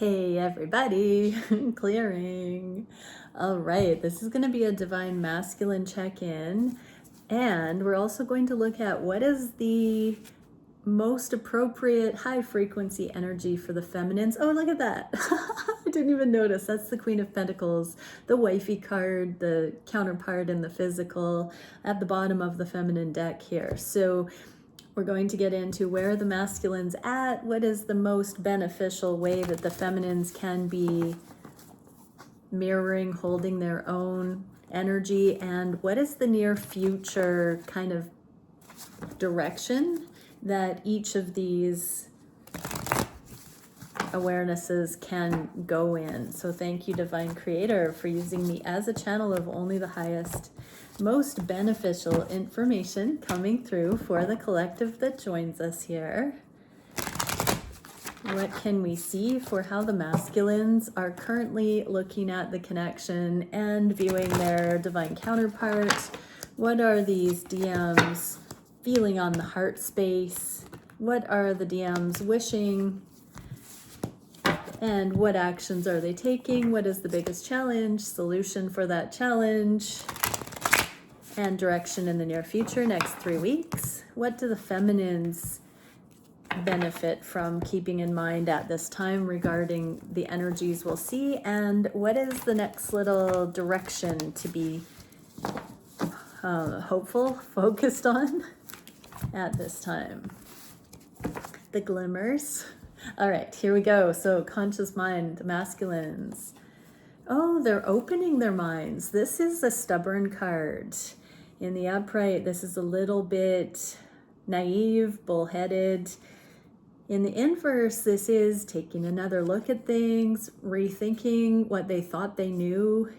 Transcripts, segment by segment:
Hey everybody, clearing. All right, this is going to be a divine masculine check-in, and we're also going to look at what is the most appropriate high frequency energy for the feminines. Oh, look at that. I didn't even notice. That's the Queen of Pentacles, the wifey card, the counterpart in the physical at the bottom of the feminine deck here. So we're going to get into where are the masculines at, what is the most beneficial way that the feminines can be mirroring, holding their own energy, and what is the near future kind of direction that each of these awarenesses can go in. So thank you, Divine Creator, for using me as a channel of only the highest, most beneficial information coming through for the collective that joins us here. What can we see for how the masculines are currently looking at the connection and viewing their divine counterpart? What are these DMs feeling on the heart space? What are the DMs wishing? And what actions are they taking? What is the biggest challenge, solution for that challenge, and direction in the near future, next 3 weeks? What do the feminines benefit from keeping in mind at this time regarding the energies we'll see? And what is the next little direction to be hopeful, focused on at this time? The glimmers. All right, here we go. So conscious mind, masculines. Oh, they're opening their minds. This is a stubborn card. In the upright, this is a little bit naive, bullheaded. In the inverse, this is taking another look at things, rethinking what they thought they knew,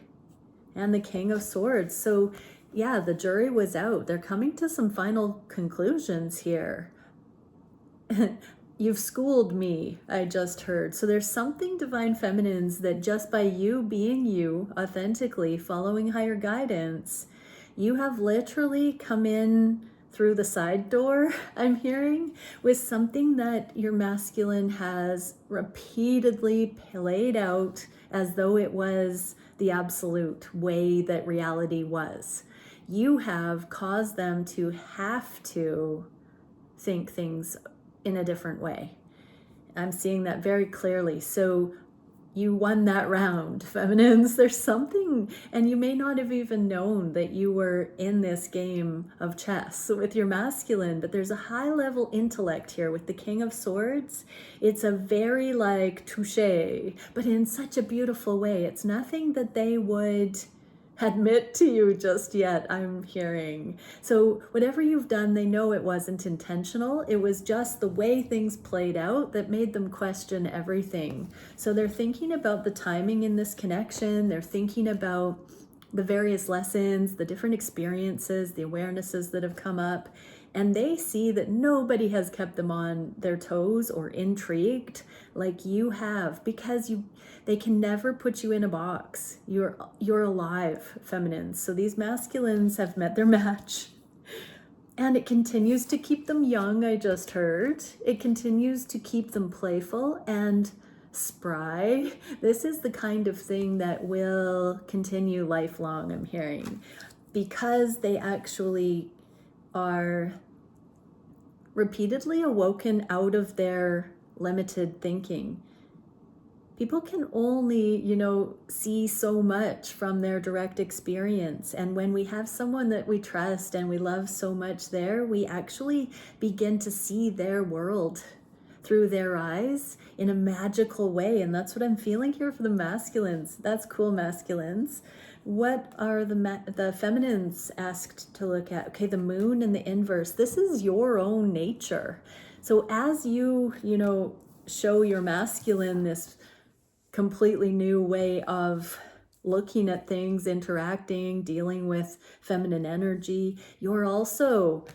and the King of Swords. So yeah, the jury was out. They're coming to some final conclusions here. You've schooled me, I just heard. So there's something, divine feminines, that just by you being you, authentically following higher guidance, you have literally come in through the side door, I'm hearing, with something that your masculine has repeatedly played out as though it was the absolute way that reality was. You have caused them to have to think things in a different way. I'm seeing that very clearly. So you won that round, feminines. There's something, and you may not have even known that you were in this game of chess with your masculine, but there's a high level intellect here with the King of Swords. It's a very like touche, but in such a beautiful way. It's nothing that they would admit to you just yet, I'm hearing. So whatever you've done, they know it wasn't intentional. It was just the way things played out that made them question everything. So they're thinking about the timing in this connection. They're thinking about the various lessons, the different experiences, the awarenesses that have come up. And they see that nobody has kept them on their toes or intrigued like you have, because they can never put you in a box. You're alive, feminines. So these masculines have met their match. And it continues to keep them young, I just heard. It continues to keep them playful and spry. This is the kind of thing that will continue lifelong, I'm hearing, because they actually are repeatedly awoken out of their limited thinking. People can only, see so much from their direct experience. And when we have someone that we trust and we love so much there, we actually begin to see their world through their eyes in a magical way. And that's what I'm feeling here for the masculines. That's cool, masculines. What are the feminines asked to look at? Okay, the moon and the inverse. This is your own nature. So as you, show your masculine this completely new way of looking at things, interacting, dealing with feminine energy, you're also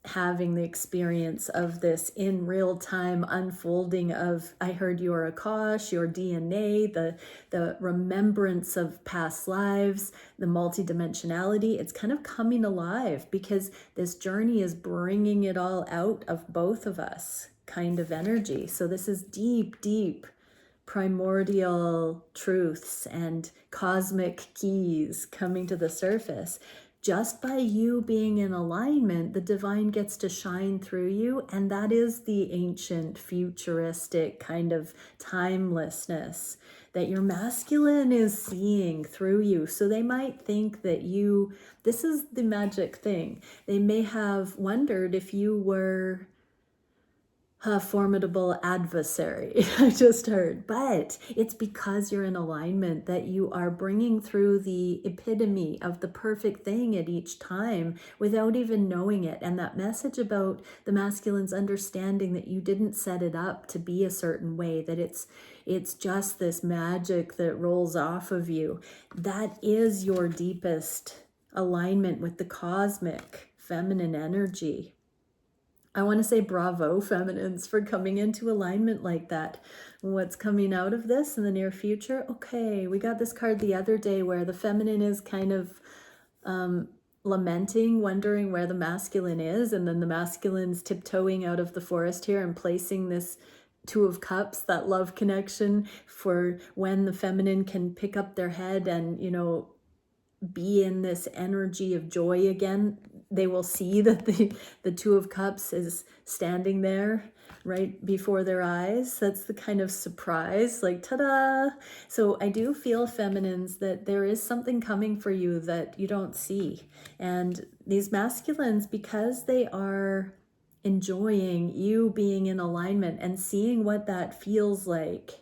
having the experience of this in real time unfolding of, I heard your Akash, your DNA, the remembrance of past lives, the multidimensionality. It's kind of coming alive because this journey is bringing it all out of both of us kind of energy. So this is deep, deep primordial truths and cosmic keys coming to the surface. Just by you being in alignment, the divine gets to shine through you, and that is the ancient, futuristic kind of timelessness that your masculine is seeing through you. So they might think that this is the magic thing. They may have wondered if you were a formidable adversary, I just heard. But it's because you're in alignment that you are bringing through the epitome of the perfect thing at each time without even knowing it. And that message about the masculine's understanding that you didn't set it up to be a certain way, that it's just this magic that rolls off of you. That is your deepest alignment with the cosmic feminine energy. I want to say bravo, feminines, for coming into alignment like that. What's coming out of this in the near future? Okay, we got this card the other day where the feminine is kind of lamenting, wondering where the masculine is, and then the masculine's tiptoeing out of the forest here and placing this Two of Cups, that love connection, for when the feminine can pick up their head and, be in this energy of joy again. They will see that the Two of Cups is standing there right before their eyes. That's the kind of surprise, like, ta-da. So I do feel, feminines, that there is something coming for you that you don't see. And these masculines, because they are enjoying you being in alignment and seeing what that feels like,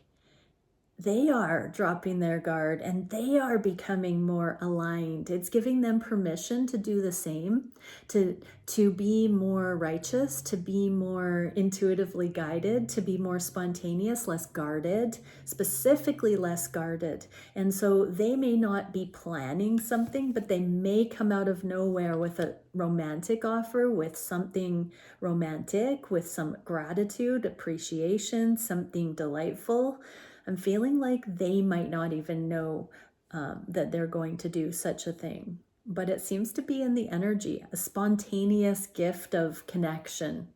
they are dropping their guard and they are becoming more aligned. It's giving them permission to do the same, to be more righteous, to be more intuitively guided, to be more spontaneous, less guarded, specifically less guarded. And so they may not be planning something, but they may come out of nowhere with a romantic offer, with something romantic, with some gratitude, appreciation, something delightful. I'm feeling like they might not even know that they're going to do such a thing. But it seems to be in the energy, a spontaneous gift of connection.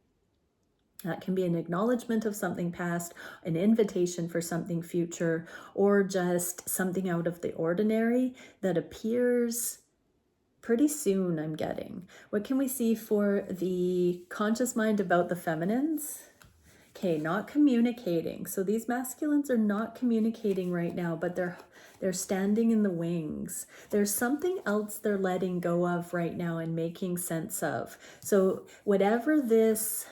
That can be an acknowledgement of something past, an invitation for something future, or just something out of the ordinary that appears pretty soon, I'm getting. What can we see for the conscious mind about the feminines? Okay, not communicating. So these masculines are not communicating right now, but they're standing in the wings. There's something else they're letting go of right now and making sense of. So whatever this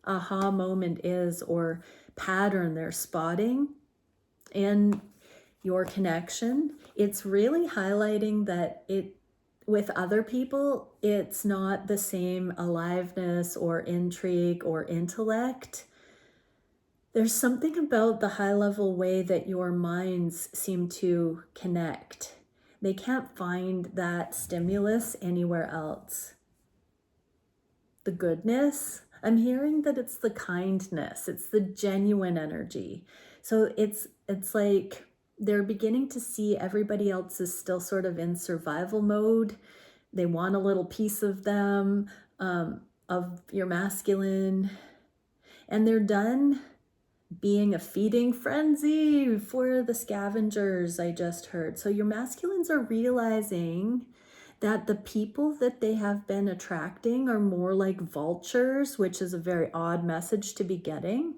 aha moment is, or pattern they're spotting in your connection, it's really highlighting that with other people, it's not the same aliveness or intrigue or intellect. There's something about the high-level way that your minds seem to connect. They can't find that stimulus anywhere else. The goodness, I'm hearing that it's the kindness, it's the genuine energy. So it's like they're beginning to see everybody else is still sort of in survival mode. They want a little piece of them, of your masculine, and they're done being a feeding frenzy for the scavengers, I just heard. So your masculines are realizing that the people that they have been attracting are more like vultures, which is a very odd message to be getting.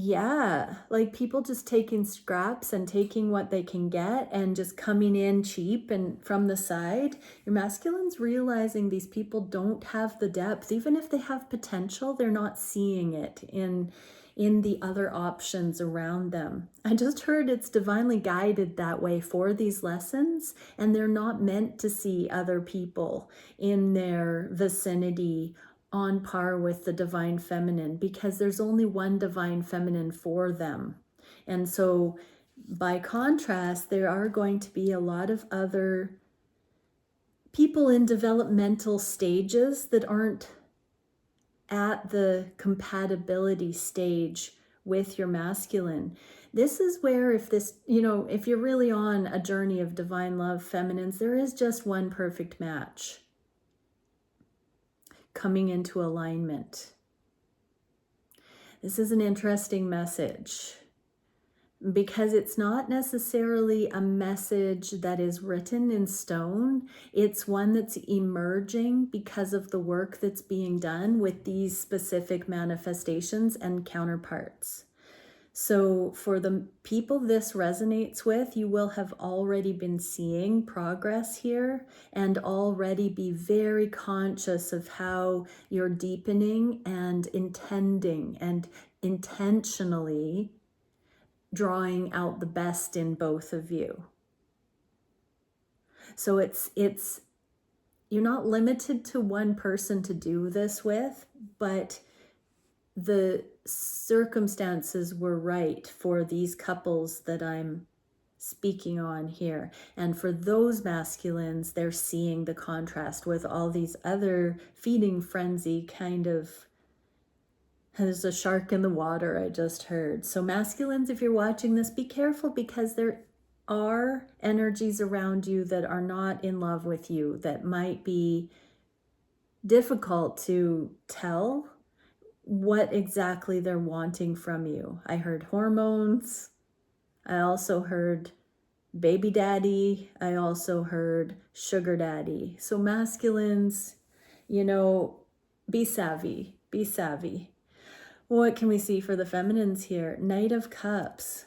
Yeah, like people just taking scraps and taking what they can get and just coming in cheap and from the side. Your masculine's realizing these people don't have the depth. Even if they have potential, they're not seeing it in the other options around them. I just heard it's divinely guided that way for these lessons, and they're not meant to see other people in their vicinity on par with the divine feminine, because there's only one divine feminine for them. And so by contrast, there are going to be a lot of other people in developmental stages that aren't at the compatibility stage with your masculine. This is where, if you're really on a journey of divine love, feminines, there is just one perfect match coming into alignment. This is an interesting message because it's not necessarily a message that is written in stone. It's one that's emerging because of the work that's being done with these specific manifestations and counterparts. So for the people this resonates with, you will have already been seeing progress here and already be very conscious of how you're deepening and intending and intentionally drawing out the best in both of you. So it's you're not limited to one person to do this with, but the circumstances were right for these couples that I'm speaking on here. And for those masculines, they're seeing the contrast with all these other feeding frenzy kind of, there's a shark in the water, I just heard. So masculines, if you're watching this, be careful because there are energies around you that are not in love with you, that might be difficult to tell what exactly they're wanting from you. I heard hormones. I also heard baby daddy. I also heard sugar daddy. So masculines, you know, be savvy, be savvy. What can we see for the feminines here? Knight of Cups.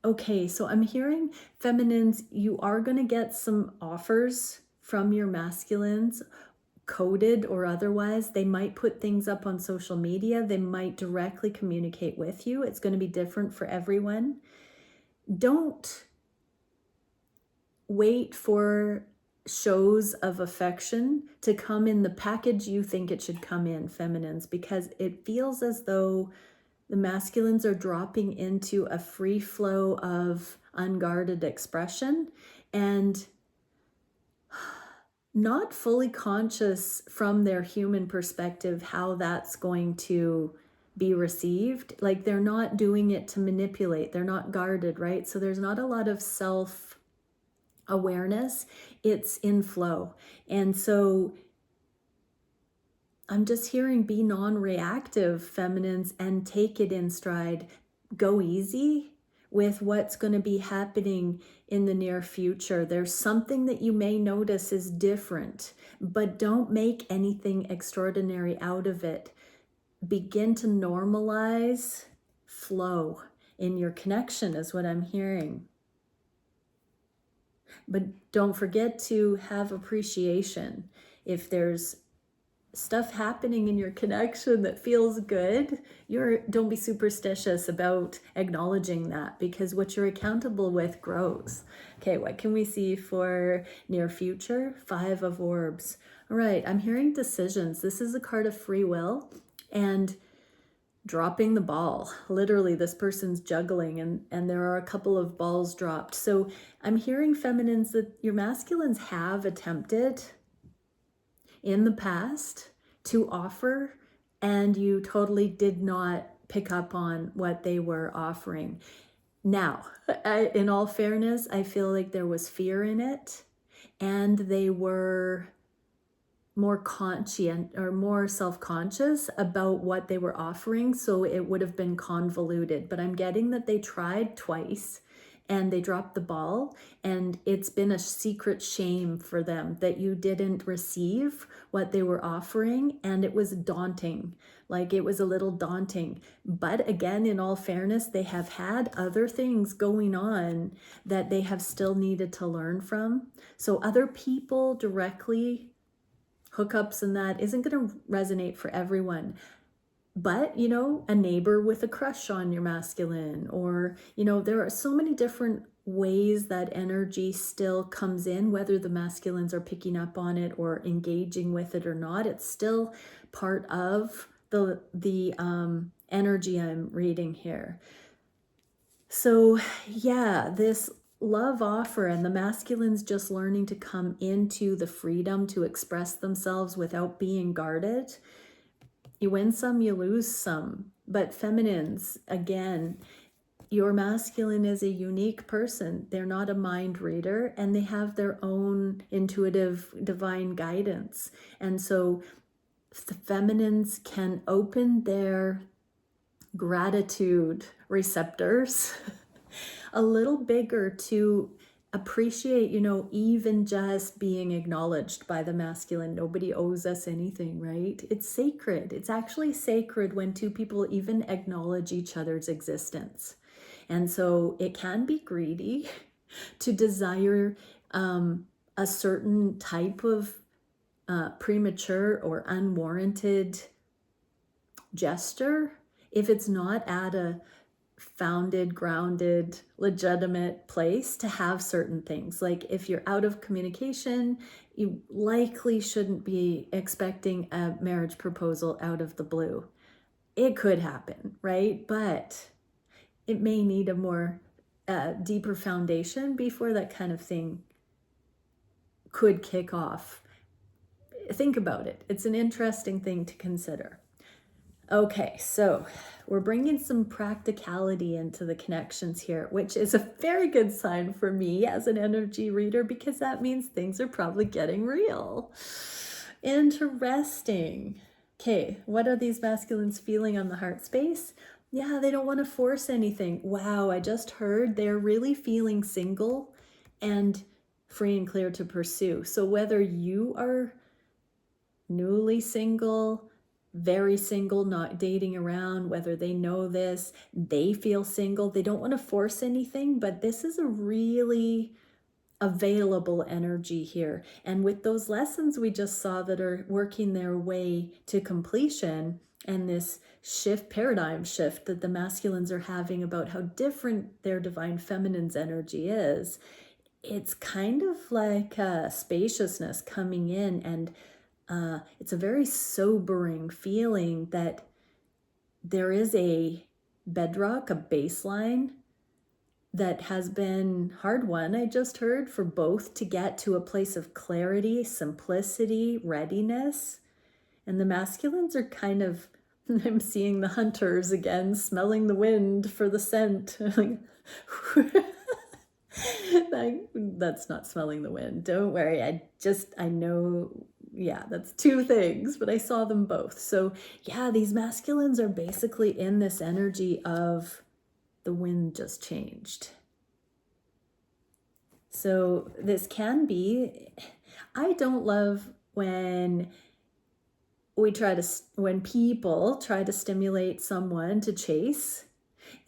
Okay, so I'm hearing feminines, you are going to get some offers from your masculines, coded or otherwise. They might put things up on social media. They might directly communicate with you. It's going to be different for everyone. Don't wait for shows of affection to come in the package you think it should come in, feminines, because it feels as though the masculines are dropping into a free flow of unguarded expression and not fully conscious from their human perspective how that's going to be received. Like they're not doing it to manipulate. They're not guarded, right? So there's not a lot of self-awareness. It's in flow. And so I'm just hearing be non-reactive, feminines, and take it in stride. Go easy with what's going to be happening in the near future. There's something that you may notice is different, but don't make anything extraordinary out of it. Begin to normalize flow in your connection is what I'm hearing. But don't forget to have appreciation. If there's stuff happening in your connection that feels good, don't be superstitious about acknowledging that, because what you're accountable with grows. Okay, what can we see for near future? 5 of Orbs. All right, I'm hearing decisions. This is a card of free will and dropping the ball. Literally, this person's juggling and there are a couple of balls dropped. So I'm hearing, feminines, that your masculines have attempted in the past to offer, and you totally did not pick up on what they were offering. Now, in all fairness, I feel like there was fear in it, and they were more conscient or more self-conscious about what they were offering, so it would have been convoluted. But I'm getting that they tried twice and they dropped the ball, and it's been a secret shame for them that you didn't receive what they were offering, and it was daunting. Like, it was a little daunting. But again, in all fairness, they have had other things going on that they have still needed to learn from. So other people directly, hookups and that isn't going to resonate for everyone. But, you know, a neighbor with a crush on your masculine, or, you know, there are so many different ways that energy still comes in, whether the masculines are picking up on it or engaging with it or not. It's still part of the energy I'm reading here. So yeah, this love offer and the masculines just learning to come into the freedom to express themselves without being guarded. You win some, you lose some. But feminines, again, your masculine is a unique person. They're not a mind reader, and they have their own intuitive divine guidance. And so the feminines can open their gratitude receptors a little bigger to appreciate, you know, even just being acknowledged by the masculine. Nobody owes us anything, right? It's sacred. It's actually sacred when two people even acknowledge each other's existence. And so it can be greedy to desire a certain type of premature or unwarranted gesture if it's not at a founded, grounded, legitimate place to have certain things. Like if you're out of communication, you likely shouldn't be expecting a marriage proposal out of the blue. It could happen, right? But it may need a more deeper foundation before that kind of thing could kick off. Think about it. It's an interesting thing to consider. Okay, so we're bringing some practicality into the connections here, which is a very good sign for me as an energy reader, because that means things are probably getting real. Interesting. Okay, what are these masculines feeling on the heart space? Yeah, they don't want to force anything. Wow, I just heard they're really feeling single and free and clear to pursue. So whether you are newly single, very single, not dating around, whether they know this, they feel single, they don't want to force anything, but this is a really available energy here. And with those lessons we just saw that are working their way to completion, and this shift, paradigm shift that the masculines are having about how different their divine feminine's energy is, it's kind of like a spaciousness coming in, and it's a very sobering feeling that there is a bedrock, a baseline that has been hard won, I just heard, for both to get to a place of clarity, simplicity, readiness. And the masculines are kind of, I'm seeing the hunters again, smelling the wind for the scent. That's not smelling the wind. Don't worry. I know, yeah, that's two things, but I saw them both. So yeah, these masculines are basically in this energy of the wind just changed. So this can be, I don't love when when people try to stimulate someone to chase,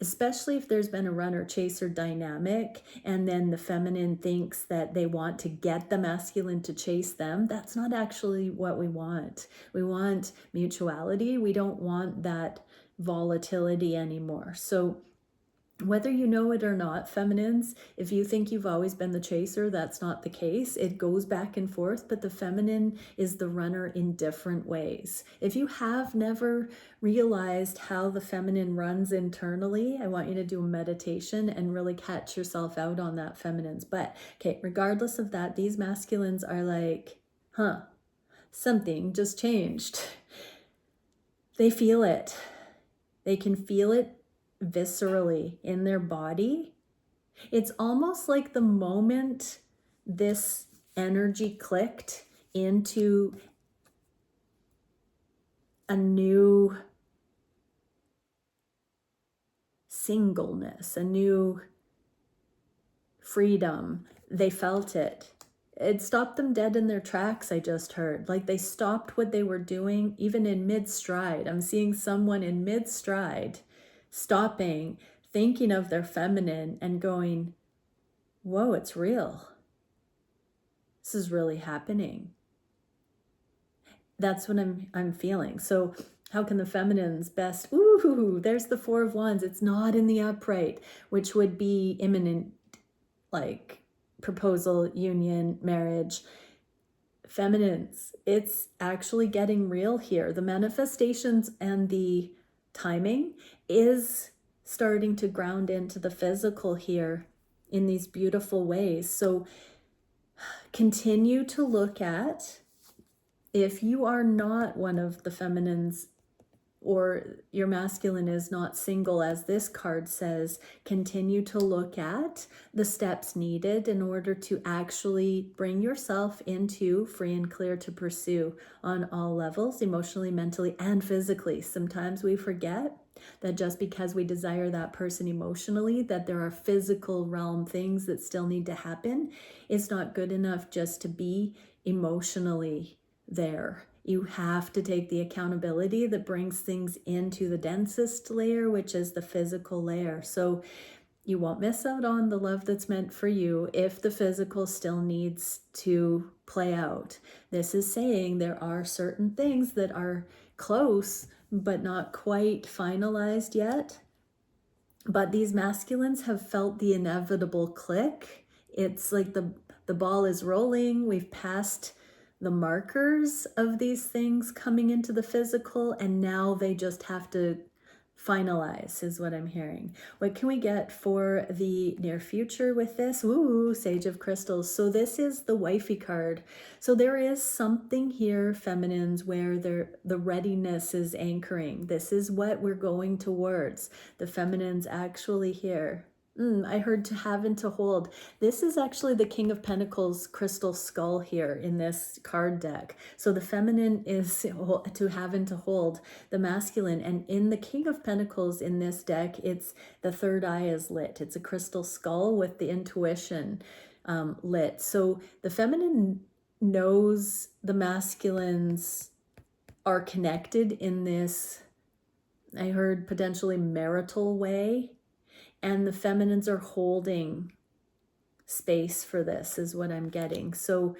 especially if there's been a runner chaser dynamic and then the feminine thinks that they want to get the masculine to chase them. That's not actually what we want. We want mutuality. We don't want that volatility anymore. So whether you know it or not, feminines, if you think you've always been the chaser, that's not the case. It goes back and forth, but the feminine is the runner in different ways. If you have never realized how the feminine runs internally, I want you to do a meditation and really catch yourself out on that, feminines. But okay, regardless of that, these masculines are like, something just changed. They feel it. They can feel it viscerally in their body. It's almost like the moment this energy clicked into a new singleness, a new freedom, they felt it. It stopped them dead in their tracks, I just heard. Like they stopped what they were doing, even in mid-stride. I'm seeing someone in mid-stride stopping, thinking of their feminine and going, whoa, it's real. This is really happening. That's what I'm feeling. So how can the feminines best, there's the Four of Wands. It's not in the upright, which would be imminent, like proposal, union, marriage. Feminines, it's actually getting real here. The manifestations and the timing is starting to ground into the physical here in these beautiful ways. So continue to look at, if you are not one of the feminines or your masculine is not single, as this card says, continue to look at the steps needed in order to actually bring yourself into free and clear to pursue on all levels, emotionally, mentally, and physically. Sometimes we forget that just because we desire that person emotionally, that there are physical realm things that still need to happen. It's not good enough just to be emotionally there. You have to take the accountability that brings things into the densest layer, which is the physical layer. So you won't miss out on the love that's meant for you if the physical still needs to play out. This is saying there are certain things that are close but not quite finalized yet. But these masculines have felt the inevitable click. It's like the ball is rolling. We've passed the markers of these things coming into the physical, and now they just have to finalize, is what I'm hearing. What can we get for the near future with this? Ooh, Sage of Crystals. So this is the wifey card. So there is something here, feminines, where the readiness is anchoring. This is what we're going towards. The feminines actually here. I heard to have and to hold. This is actually the King of Pentacles crystal skull here in this card deck. So the feminine is to have and to hold, the masculine. And in the King of Pentacles in this deck, it's the third eye is lit. It's a crystal skull with the intuition lit. So the feminine knows the masculines are connected in this, I heard, potentially marital way. And the feminines are holding space for this, is what I'm getting. So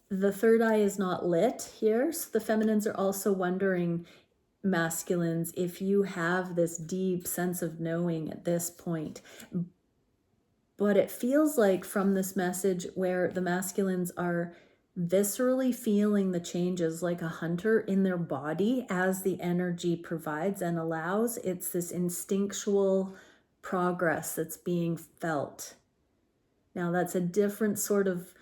the third eye is not lit here. So the feminines are also wondering, masculines, if you have this deep sense of knowing at this point. But it feels like from this message where the masculines are viscerally feeling the changes like a hunter in their body as the energy provides and allows. It's this instinctual progress that's being felt. Now that's a different sort of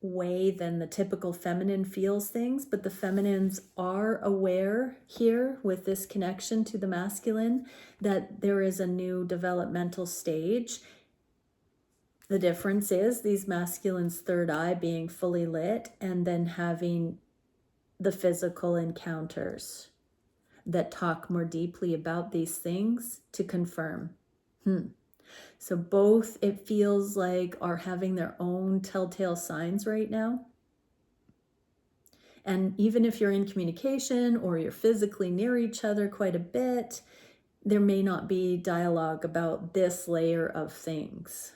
way than the typical feminine feels things, but the feminines are aware here with this connection to the masculine that there is a new developmental stage. The difference is these masculines' third eye being fully lit and then having the physical encounters that talk more deeply about these things to confirm. So both, it feels like, are having their own telltale signs right now. And even if you're in communication or you're physically near each other quite a bit, there may not be dialogue about this layer of things.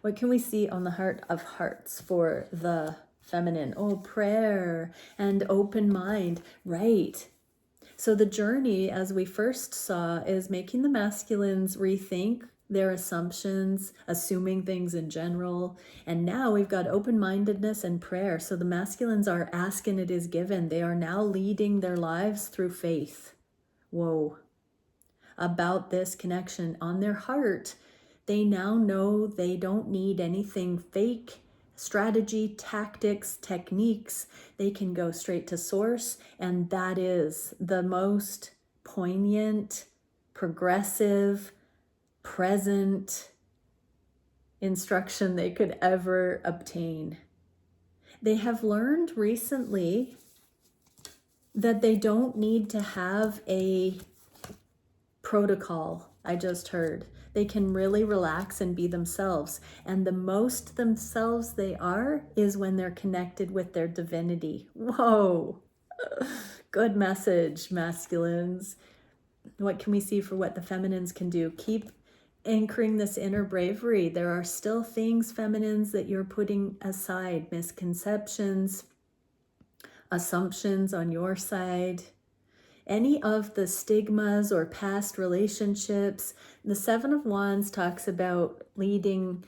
What can we see on the Heart of Hearts for the feminine? Oh, prayer and open mind. Right. So the journey, as we first saw, is making the masculines rethink their assumptions, assuming things in general. And now we've got open-mindedness and prayer. So the masculines are ask and it is given. They are now leading their lives through faith. Whoa. About this connection on their heart. They now know they don't need anything fake, strategy, tactics, techniques. They can go straight to source, and that is the most poignant, progressive, present instruction they could ever obtain. They have learned recently that they don't need to have a protocol. I just heard. They can really relax and be themselves. And the most themselves they are is when they're connected with their divinity. Whoa. Good message, masculines. What can we see for what the feminines can do? Keep anchoring this inner bravery. There are still things, feminines, that you're putting aside. Misconceptions, assumptions on your side. Any of the stigmas or past relationships. The Seven of Wands talks about leading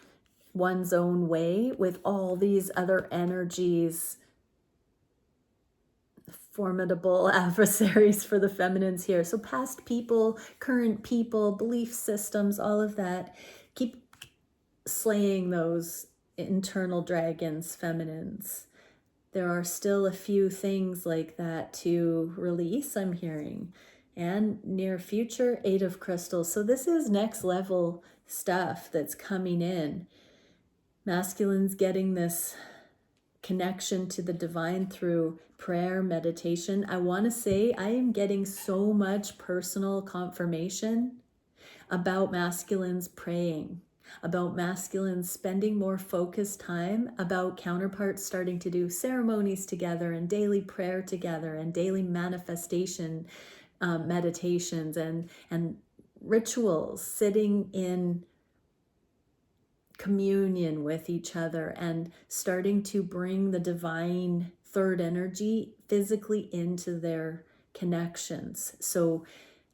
one's own way with all these other energies, formidable adversaries for the feminines here. So past people, current people, belief systems, all of that. Keep slaying those internal dragons, feminines. there are still a few things like that to release, I'm hearing. And near future, 8 of Crystals. So this is next level stuff that's coming in. Masculine's getting this connection to the divine through prayer, meditation. I want to say I am getting so much personal confirmation about masculines praying, about masculines spending more focused time, about counterparts starting to do ceremonies together and daily prayer together and daily manifestation meditations and rituals, sitting in communion with each other and starting to bring the divine third energy physically into their connections. So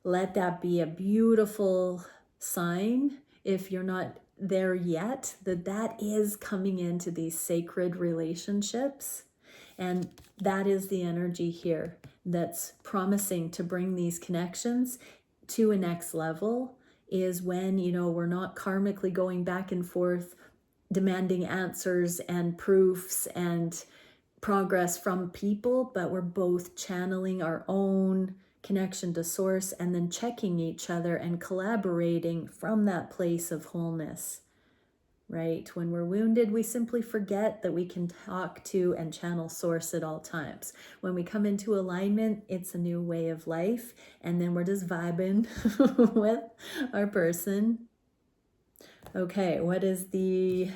let that be a beautiful sign, if you're not there yet, that that is coming into these sacred relationships. And that is the energy here that's promising to bring these connections to a next level, is when, you know, we're not karmically going back and forth demanding answers and proofs and progress from people, but we're both channeling our own connection to source and then checking each other and collaborating from that place of wholeness. Right? When we're wounded, we simply forget that we can talk to and channel source at all times. When we come into alignment, it's a new way of life, and then we're just vibing with our person. Okay, what is the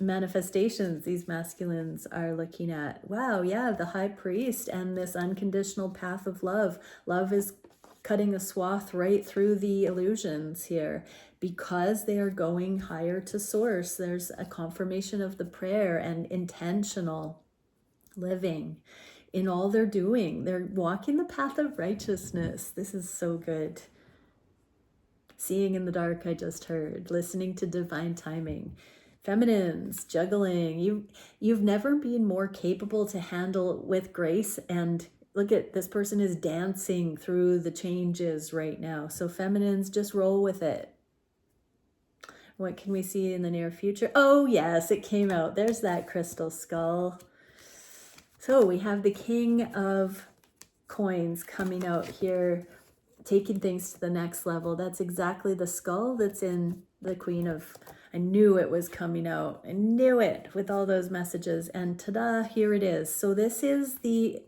manifestations these masculines are looking at? Wow, yeah, the High Priest and this unconditional path of love. Love is cutting a swath right through the illusions here, because they are going higher to source. There's a confirmation of the prayer and intentional living in all they're doing. They're walking the path of righteousness. This is so good. Seeing in the dark, I just heard. Listening to divine timing. Feminines, juggling. You've never been more capable to handle with grace. And look at this person is dancing through the changes right now. So feminines, just roll with it. What can we see in the near future? Oh, yes, it came out. There's that crystal skull. So we have the King of Coins coming out here, taking things to the next level. That's exactly the skull that's in the Queen of... I knew it was coming out. I knew it with all those messages. And ta-da, here it is. So this is the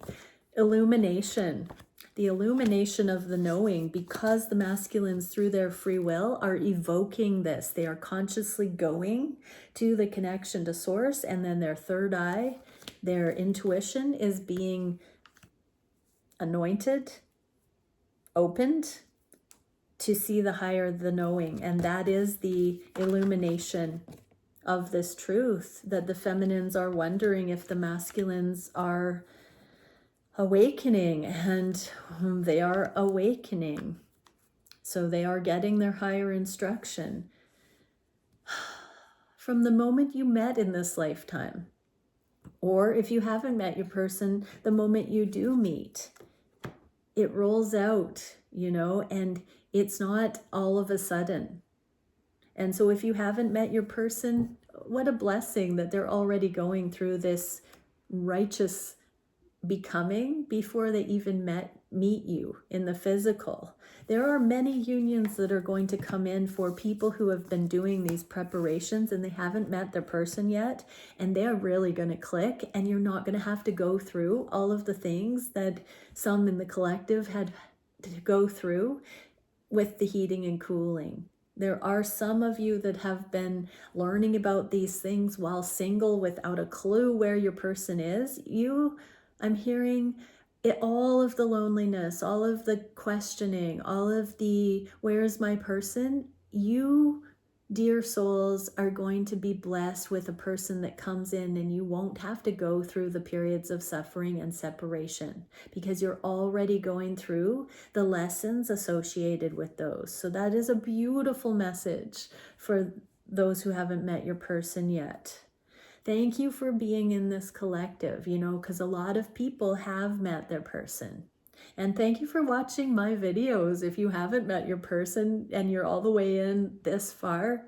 illumination. The illumination of the knowing, because the masculines through their free will are evoking this. They are consciously going to the connection to source, and then their third eye, their intuition, is being anointed, opened to see the higher, the knowing. And that is the illumination of this truth, that the feminines are wondering if the masculines are awakening, and they are awakening. So they are getting their higher instruction from the moment you met in this lifetime. Or if you haven't met your person, the moment you do meet, it rolls out, you know, and it's not all of a sudden. And so if you haven't met your person, what a blessing that they're already going through this righteous becoming before they even meet you in the physical. There are many unions that are going to come in for people who have been doing these preparations and they haven't met their person yet, and they're really going to click, and you're not going to have to go through all of the things that some in the collective had to go through with the heating and cooling. There are some of you that have been learning about these things while single without a clue where your person is. I'm hearing it, all of the loneliness, all of the questioning, all of the where's my person. You, dear souls, are going to be blessed with a person that comes in, and you won't have to go through the periods of suffering and separation, because you're already going through the lessons associated with those. So that is a beautiful message for those who haven't met your person yet. Thank you for being in this collective, you know, because a lot of people have met their person. And thank you for watching my videos. If you haven't met your person and you're all the way in this far,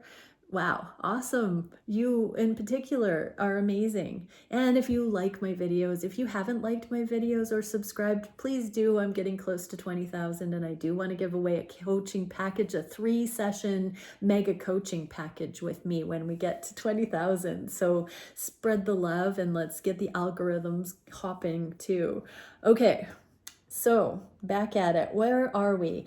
Wow, awesome. You in particular are amazing. And if you like my videos, if you haven't liked my videos or subscribed, please do. I'm getting close to 20,000 and I do want to give away a coaching package, a 3-session mega coaching package with me when we get to 20,000. So spread the love and let's get the algorithms hopping too. Okay, so back at it. Where are we?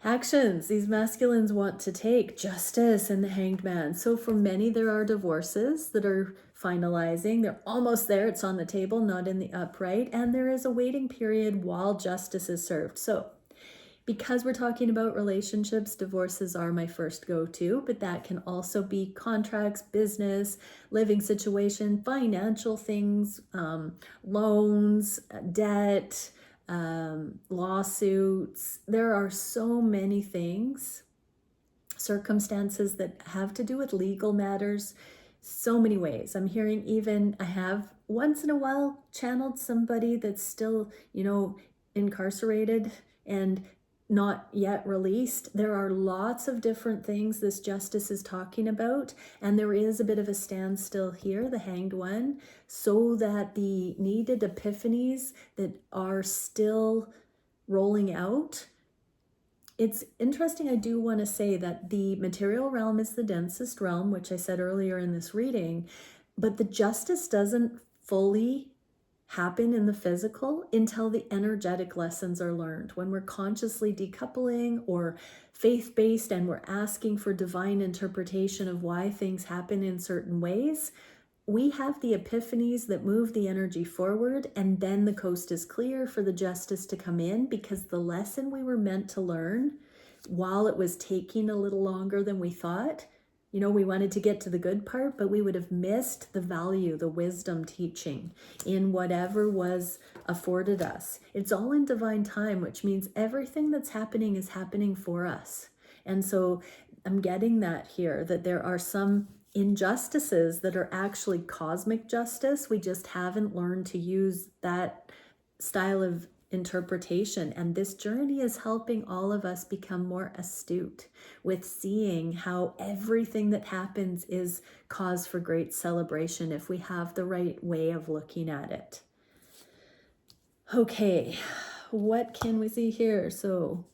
Actions these masculines want to take, justice and the Hanged Man. So for many, there are divorces that are finalizing. They're almost there. It's on the table, not in the upright. And there is a waiting period while justice is served. So because we're talking about relationships, divorces are my first go-to, but that can also be contracts, business, living situation, financial things, loans, debt, lawsuits. There are so many things, circumstances that have to do with legal matters, so many ways. I'm hearing even, I have once in a while channeled somebody that's still, incarcerated and not yet released. There are lots of different things this justice is talking about, and there is a bit of a standstill here, the Hanged One, so that the needed epiphanies that are still rolling out. It's interesting, I do want to say that the material realm is the densest realm, which I said earlier in this reading, but the justice doesn't fully happen in the physical until the energetic lessons are learned. When we're consciously decoupling or faith-based and we're asking for divine interpretation of why things happen in certain ways, we have the epiphanies that move the energy forward, and then the coast is clear for the justice to come in, because the lesson we were meant to learn, while it was taking a little longer than we thought, we wanted to get to the good part, but we would have missed the value, the wisdom teaching in whatever was afforded us. It's all in divine time, which means everything that's happening is happening for us. And so I'm getting that here, that there are some injustices that are actually cosmic justice. We just haven't learned to use that style of interpretation, and this journey is helping all of us become more astute with seeing how everything that happens is cause for great celebration if we have the right way of looking at it. Okay, what can we see here? So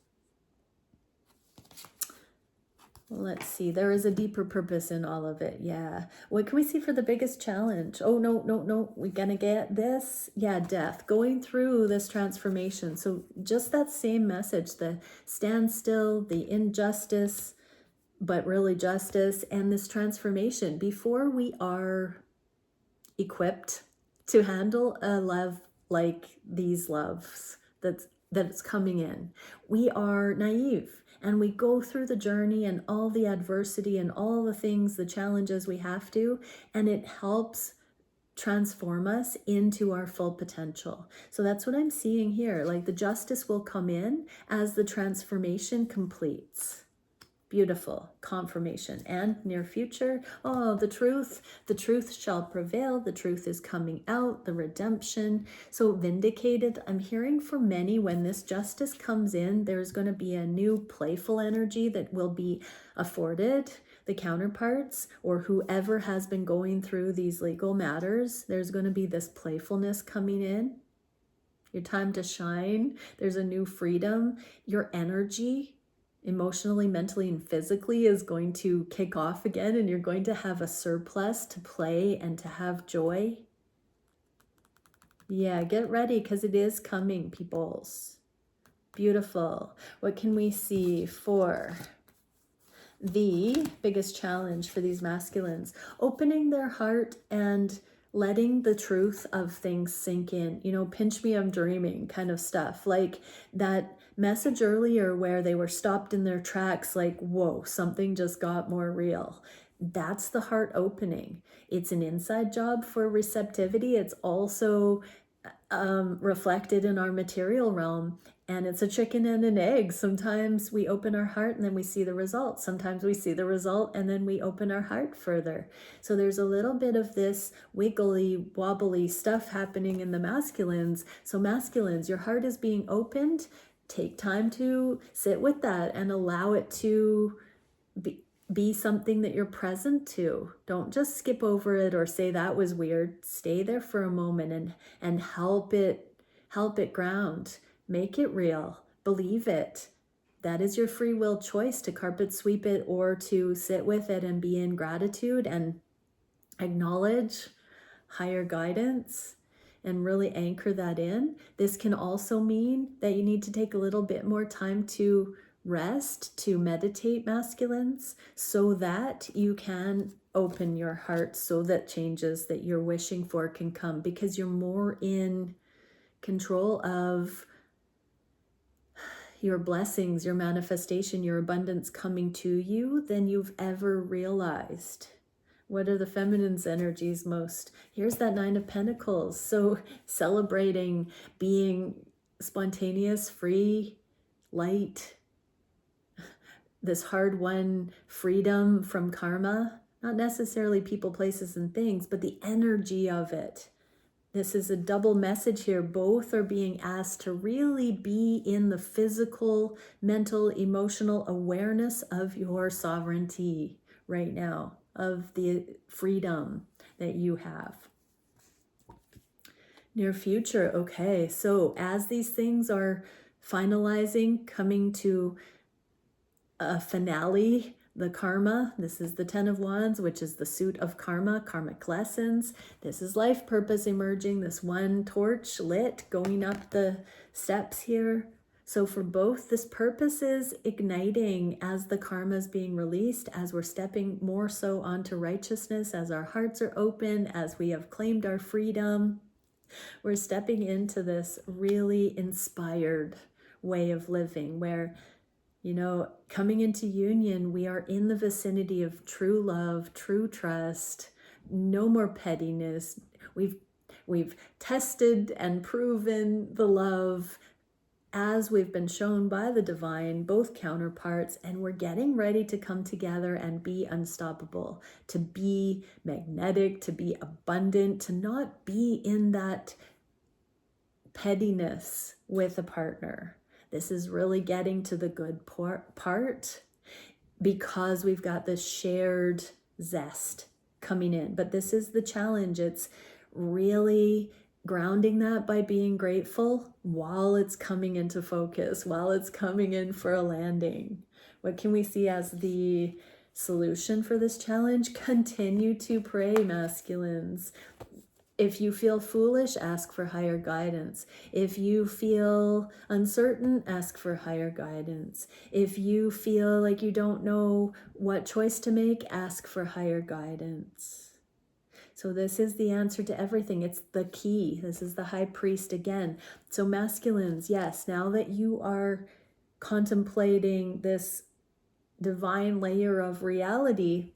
let's see, there is a deeper purpose in all of it. Yeah. What can we see for the biggest challenge? Oh, no. We're going to get this. Yeah, death. Going through this transformation. So just that same message, the standstill, the injustice, but really justice, and this transformation. Before we are equipped to handle a love like these loves that's coming in, we are naive. And we go through the journey and all the adversity and all the things, the challenges we have to, and it helps transform us into our full potential. So that's what I'm seeing here. Like the justice will come in as the transformation completes. Beautiful confirmation. And near future, the truth shall prevail. The truth is coming out, the redemption. So vindicated. I'm hearing for many, when this justice comes in, there's going to be a new playful energy that will be afforded the counterparts or whoever has been going through these legal matters. There's going to be this playfulness coming in. Your time to shine. There's a new freedom. Your energy, emotionally, mentally, and physically, is going to kick off again, and you're going to have a surplus to play and to have joy. Yeah, get ready, because it is coming, peoples. Beautiful. What can we see for the biggest challenge for these masculines? Opening their heart and letting the truth of things sink in. Pinch me, I'm dreaming kind of stuff. Like that message earlier where they were stopped in their tracks, like, whoa, something just got more real. That's the heart opening. It's an inside job for receptivity. It's also reflected in our material realm. And it's a chicken and an egg. Sometimes we open our heart and then we see the result. Sometimes we see the result and then we open our heart further. So there's a little bit of this wiggly, wobbly stuff happening in the masculines. So masculines, your heart is being opened. Take time to sit with that and allow it to be something that you're present to. Don't just skip over it or say that was weird. Stay there for a moment and help it ground. Make it real. Believe it. That is your free will choice, to carpet sweep it or to sit with it and be in gratitude and acknowledge higher guidance and really anchor that in. This can also mean that you need to take a little bit more time to rest, to meditate, masculines, so that you can open your heart, so that changes that you're wishing for can come, because you're more in control of your blessings, your manifestation, your abundance coming to you than you've ever realized. What are the feminine's energies most? Here's that Nine of Pentacles. So celebrating being spontaneous, free, light, this hard-won freedom from karma, not necessarily people, places, and things, but the energy of it. This is a double message here. Both are being asked to really be in the physical, mental, emotional awareness of your sovereignty right now, of the freedom that you have. Near future, okay. So as these things are finalizing, coming to a finale, the karma, this is the Ten of Wands, which is the suit of karma, karmic lessons. This is life purpose emerging, this one torch lit, going up the steps here. So for both, this purpose is igniting as the karma is being released, as we're stepping more so onto righteousness, as our hearts are open, as we have claimed our freedom. We're stepping into this really inspired way of living where, you know, coming into union, we are in the vicinity of true love, true trust, no more pettiness. We've tested and proven the love as we've been shown by the divine, both counterparts, and we're getting ready to come together and be unstoppable, to be magnetic, to be abundant, to not be in that pettiness with a partner. This is really getting to the good part because we've got this shared zest coming in. But this is the challenge. It's really grounding that by being grateful while it's coming into focus, while it's coming in for a landing. What can we see as the solution for this challenge? Continue to pray, masculines. If you feel foolish, ask for higher guidance. If you feel uncertain, ask for higher guidance. If you feel like you don't know what choice to make, ask for higher guidance. So this is the answer to everything. It's the key. This is the high priest again. So masculines, yes, now that you are contemplating this divine layer of reality,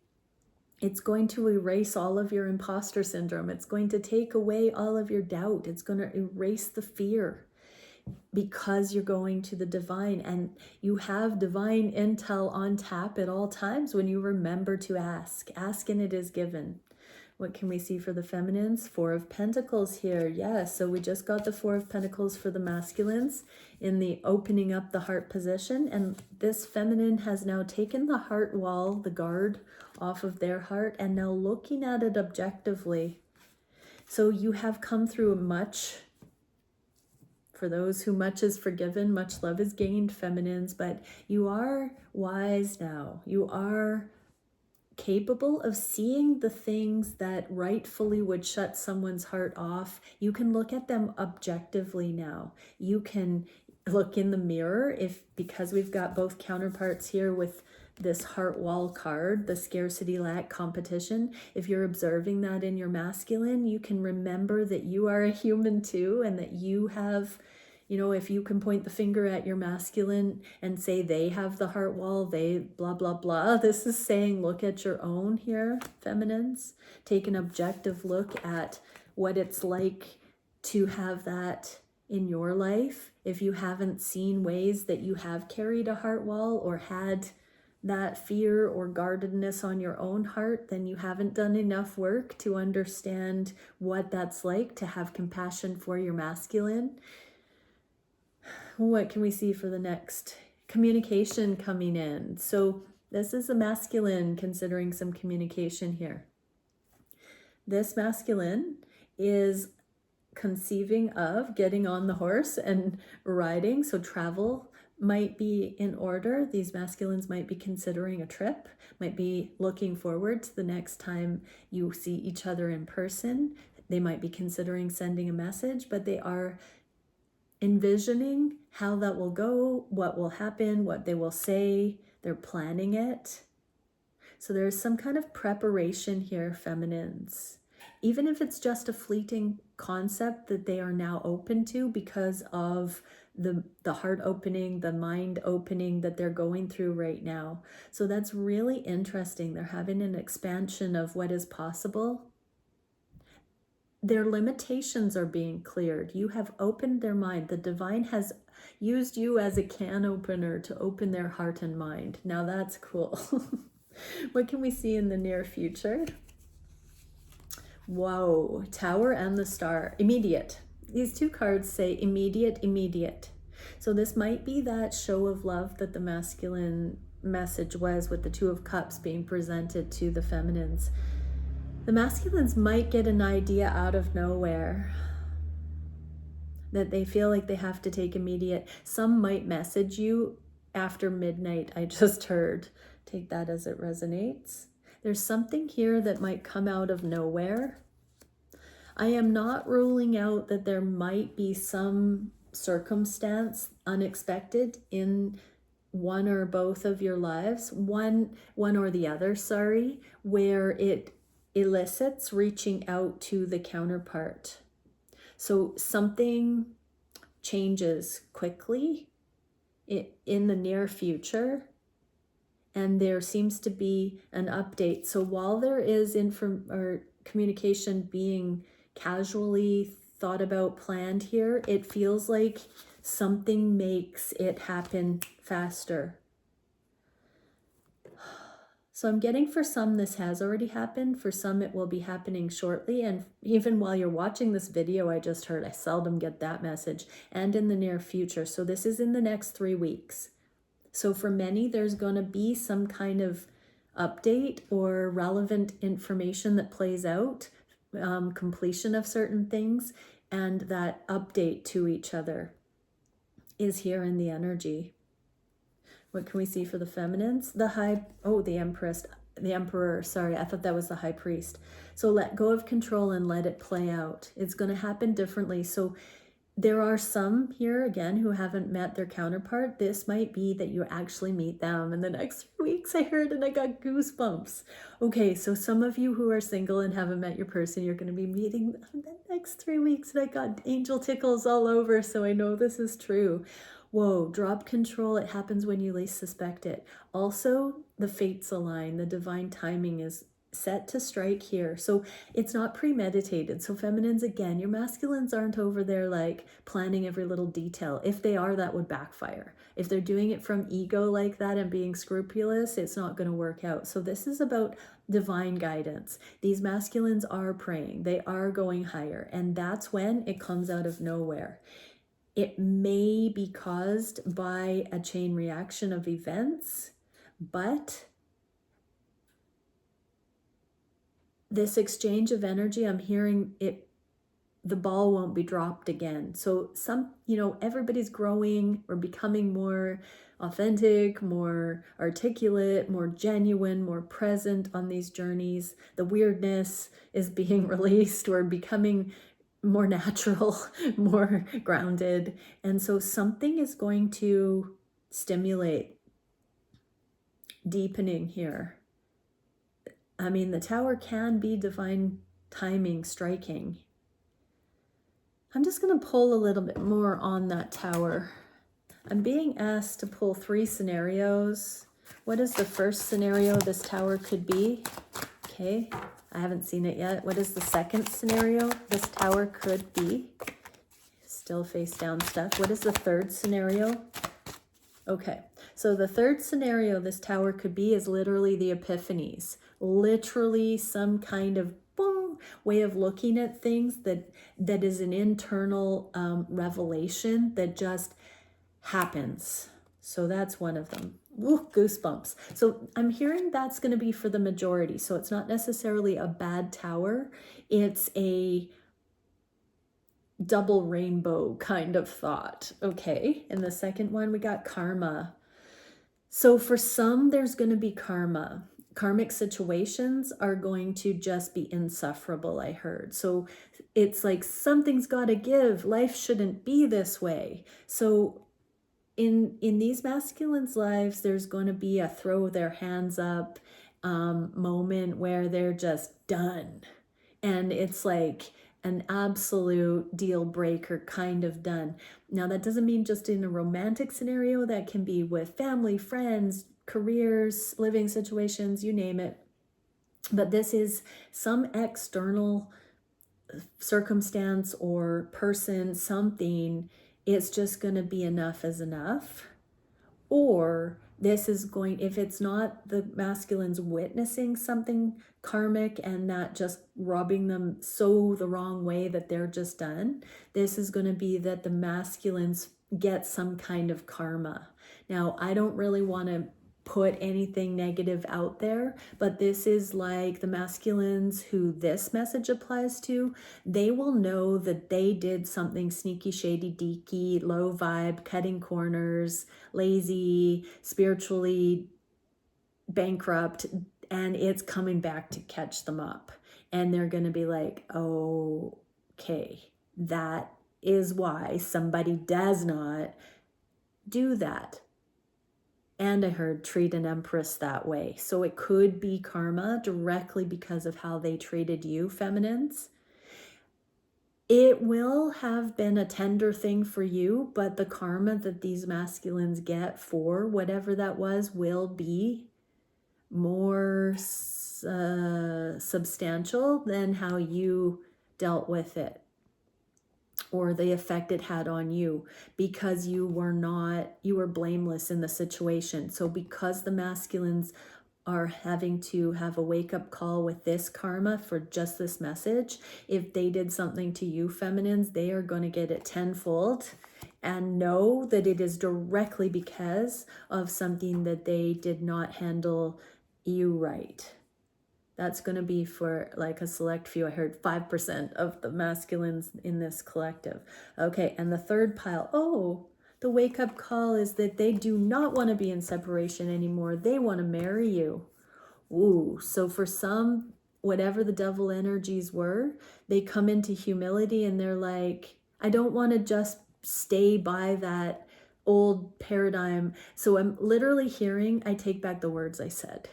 it's going to erase all of your imposter syndrome. It's going to take away all of your doubt. It's going to erase the fear because you're going to the divine, and you have divine intel on tap at all times when you remember to ask. Ask and it is given. What can we see for the feminines? Four of Pentacles here. Yeah, so we just got the Four of Pentacles for the masculines in the opening up the heart position. And this feminine has now taken the heart wall, the guard, off of their heart and now looking at it objectively. So you have come through much. For those who much is forgiven, much love is gained, feminines. But you are wise now. You are capable of seeing the things that rightfully would shut someone's heart off. You can look at them objectively now. You can look in the mirror, because we've got both counterparts here with this heart wall card, the scarcity, lack, competition. If you're observing that in your masculine, you can remember that you are a human too, and that you have, you know, if you can point the finger at your masculine and say they have the heart wall, they blah, blah, blah. This is saying look at your own here, feminines. Take an objective look at what it's like to have that in your life. If you haven't seen ways that you have carried a heart wall or had that fear or guardedness on your own heart, then you haven't done enough work to understand what that's like to have compassion for your masculine. What can we see for the next? Communication coming in. So This is a masculine considering some communication here. This masculine is conceiving of getting on the horse and riding, so travel might be in order. These masculines might be considering a trip, might be looking forward to the next time you see each other in person. They might be considering sending a message, but they are envisioning how that will go, what will happen, what they will say. They're planning it. So there's some kind of preparation here, feminines. Even if it's just a fleeting concept that they are now open to because of the heart opening, the mind opening that they're going through right now. So that's really interesting. They're having an expansion of what is possible. Their limitations are being cleared. You have opened their mind. The divine has used you as a can opener to open their heart and mind. Now that's cool. What can we see in the near future? Whoa, Tower and the Star. Immediate. These two cards say immediate, immediate. So this might be that show of love that the masculine message was, with the Two of Cups being presented to the feminines. The masculines might get an idea out of nowhere that they feel like they have to take immediate. Some might message you after midnight, I just heard. Take that as it resonates. There's something here that might come out of nowhere. I am not ruling out that there might be some circumstance unexpected in one or both of your lives, one or the other, sorry, where it elicits reaching out to the counterpart. So something changes quickly in the near future, and there seems to be an update. So while there is communication being casually thought about, planned here, it feels like something makes it happen faster. So I'm getting for some this has already happened, for some it will be happening shortly, and even while you're watching this video, I just heard, I seldom get that message, and in the near future. So this is in the next 3 weeks. So for many, there's going to be some kind of update or relevant information that plays out, completion of certain things, and that update to each other is here in the energy. What can we see for the feminines? The Emperor, sorry, I thought that was the High Priest. So let go of control and let it play out. It's going to happen differently. So there are some here, again, who haven't met their counterpart. This might be that you actually meet them in the next few weeks, I heard, and I got goosebumps. Okay, so some of you who are single and haven't met your person, you're going to be meeting them in the next 3 weeks, and I got angel tickles all over, so I know this is true. Whoa, drop control. It happens when you least suspect it. Also, the fates align. The divine timing is set to strike here. So it's not premeditated. So feminines, again, your masculines aren't over there like planning every little detail. If they are, that would backfire. If they're doing it from ego like that and being scrupulous, it's not going to work out. So this is about divine guidance. These masculines are praying. They are going higher. And that's when it comes out of nowhere. It may be caused by a chain reaction of events, but this exchange of energy, I'm hearing it, the ball won't be dropped again. So everybody's growing or becoming more authentic, more articulate, more genuine, more present on these journeys. The weirdness is being released. We're becoming more natural, more grounded. And so something is going to stimulate deepening here. I mean, the Tower can be divine timing striking. I'm just going to pull a little bit more on that Tower. I'm being asked to pull 3 scenarios. What is the first scenario this Tower could be? Okay. I haven't seen it yet. What is the second scenario this Tower could be? Still face down stuff. What is the third scenario? Okay, so the third scenario this Tower could be is literally the epiphanies. Literally some kind of boom way of looking at things that is an internal revelation that just happens. So that's one of them. ooh, goosebumps. So I'm hearing that's going to be for the majority. So it's not necessarily a bad tower. It's a double rainbow kind of thought. Okay. And the second one, we got karma. So for some, there's going to be karma. Karmic situations are going to just be insufferable, I heard. So it's like something's got to give. Life shouldn't be this way. So in these masculines' lives, there's going to be a throw their hands up moment where they're just done. And it's like an absolute deal breaker kind of done. Now, that doesn't mean just in a romantic scenario. That can be with family, friends, careers, living situations, you name it. But this is some external circumstance or person, something. It's just going to be enough is enough. Or this is going, if it's not the masculines witnessing something karmic and that just rubbing them so the wrong way that they're just done, this is going to be that the masculines get some kind of karma. Now, I don't really want to put anything negative out there, but this is like the masculines who this message applies to. They will know that they did something sneaky, shady, deaky, low vibe, cutting corners, lazy, spiritually bankrupt, and it's coming back to catch them up. And they're going to be like, oh, okay, that is why somebody does not do that. And I heard treat an empress that way. So it could be karma directly because of how they treated you, feminines. It will have been a tender thing for you, but the karma that these masculines get for whatever that was will be more substantial than how you dealt with it or the effect it had on you, because you were blameless in the situation. So because the masculines are having to have a wake-up call with this karma for just this message, if they did something to you, feminines, they are going to get it tenfold and know that it is directly because of something that they did not handle you right. That's going to be for like a select few. I heard 5% of the masculines in this collective. Okay, and the third pile, oh, the wake-up call is that they do not want to be in separation anymore. They want to marry you. Ooh, so for some, whatever the devil energies were, they come into humility and they're like, I don't want to just stay by that old paradigm. So I'm literally hearing, I take back the words I said.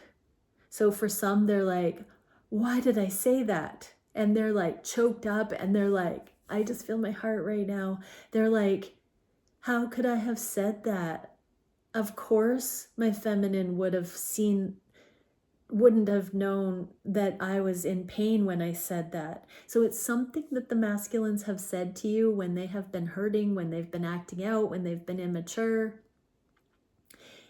So for some, they're like, why did I say that? And they're like choked up and they're like, I just feel my heart right now. They're like, how could I have said that? Of course, my feminine wouldn't have known that I was in pain when I said that. So it's something that the masculines have said to you when they have been hurting, when they've been acting out, when they've been immature,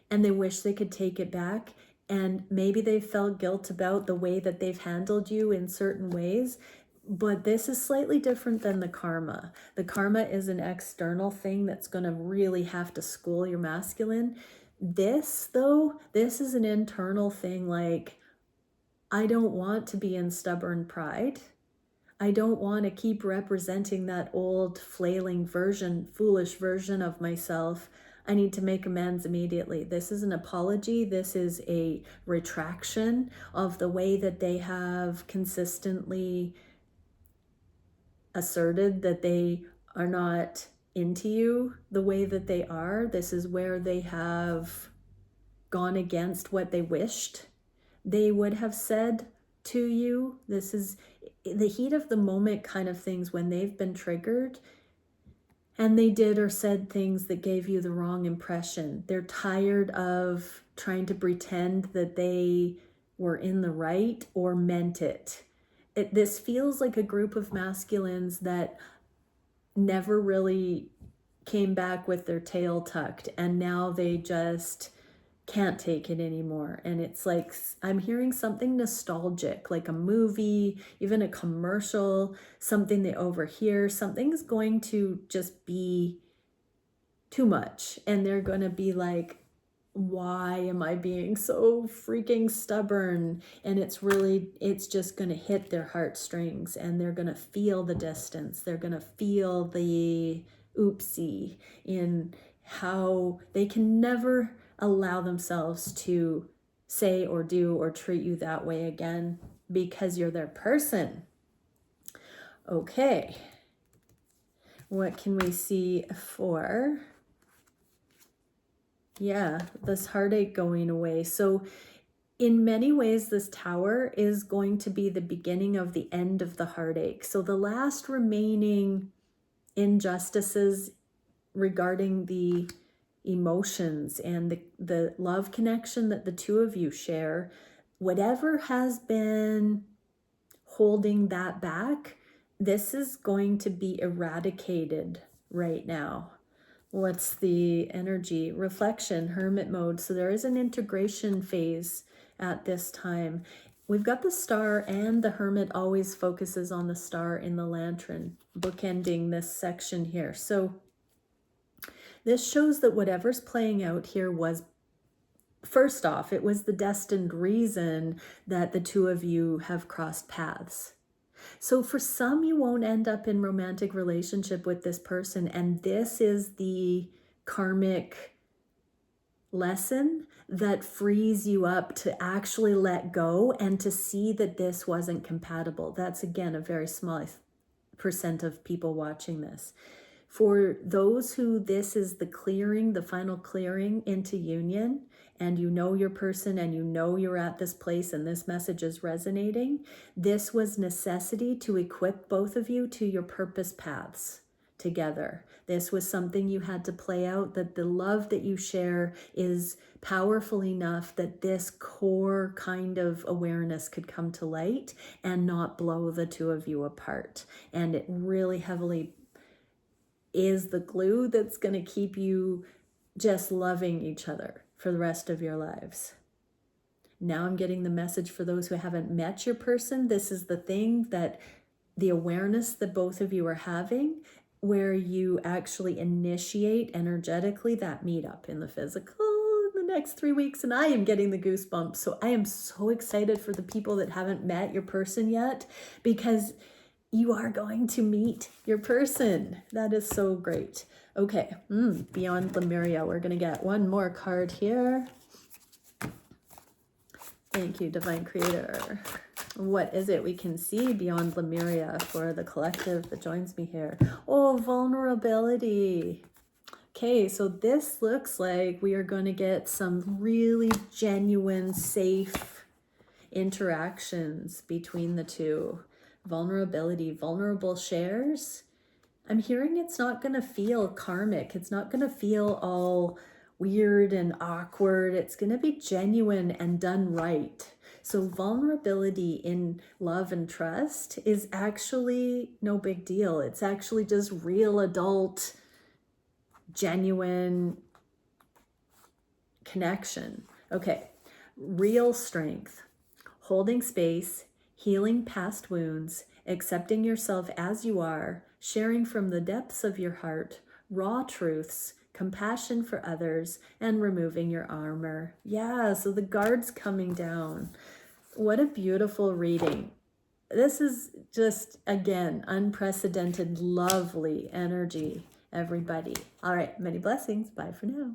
and they wish they could take it back. And maybe they felt guilt about the way that they've handled you in certain ways. But this is slightly different than the karma. The karma is an external thing that's going to really have to school your masculine. This, though, this is an internal thing. Like, I don't want to be in stubborn pride. I don't want to keep representing that old flailing version, foolish version of myself. I need to make amends immediately. This is an apology. This is a retraction of the way that they have consistently asserted that they are not into you the way that they are. This is where they have gone against what they wished they would have said to you. This is the heat of the moment kind of things when they've been triggered and they did or said things that gave you the wrong impression. They're tired of trying to pretend that they were in the right or meant it. This feels like a group of masculines that never really came back with their tail tucked, and now they just can't take it anymore. And it's like, I'm hearing something nostalgic, like a movie, even a commercial, something they overhear. Something's going to just be too much, and they're going to be like, why am I being so freaking stubborn? And it's just going to hit their heartstrings, and they're going to feel the distance. They're going to feel the oopsie in how they can never allow themselves to say or do or treat you that way again, because you're their person. Okay. What can we see for... yeah, this heartache going away. So in many ways, this Tower is going to be the beginning of the end of the heartache. So the last remaining injustices regarding the emotions and the love connection that the two of you share, whatever has been holding that back, this is going to be eradicated right now. What's the energy? Reflection, hermit mode. So there is an integration phase at this time. We've got the star, and the hermit always focuses on the star in the lantern, bookending this section here. So this shows that whatever's playing out here was, first off, it was the destined reason that the two of you have crossed paths. So for some, you won't end up in romantic relationship with this person, and this is the karmic lesson that frees you up to actually let go and to see that this wasn't compatible. That's, again, a very small % of people watching this. For those who this is the clearing, the final clearing into union, and you know your person and you know you're at this place and this message is resonating, this was necessity to equip both of you to your purpose paths together. This was something you had to play out, that the love that you share is powerful enough that this core kind of awareness could come to light and not blow the two of you apart. And it really heavily is the glue that's going to keep you just loving each other for the rest of your lives. Now I'm getting the message for those who haven't met your person. This is the thing, that the awareness that both of you are having, where you actually initiate energetically that meetup in the physical in the next 3 weeks. And I am getting the goosebumps. So I am so excited for the people that haven't met your person yet, because you are going to meet your person. That is so great. Okay, Beyond Lemuria. We're going to get one more card here. Thank you, Divine Creator. What is it we can see beyond Lemuria for the collective that joins me here? Oh, vulnerability. Okay, so this looks like we are going to get some really genuine, safe interactions between the two. Vulnerability, vulnerable shares. I'm hearing it's not going to feel karmic. It's not going to feel all weird and awkward. It's going to be genuine and done right. So vulnerability in love and trust is actually no big deal. It's actually just real adult, genuine connection. Okay, real strength, holding space, healing past wounds, accepting yourself as you are, sharing from the depths of your heart, raw truths, compassion for others, and removing your armor. Yeah, so the guard's coming down. What a beautiful reading. This is just, again, unprecedented, lovely energy, everybody. All right, many blessings. Bye for now.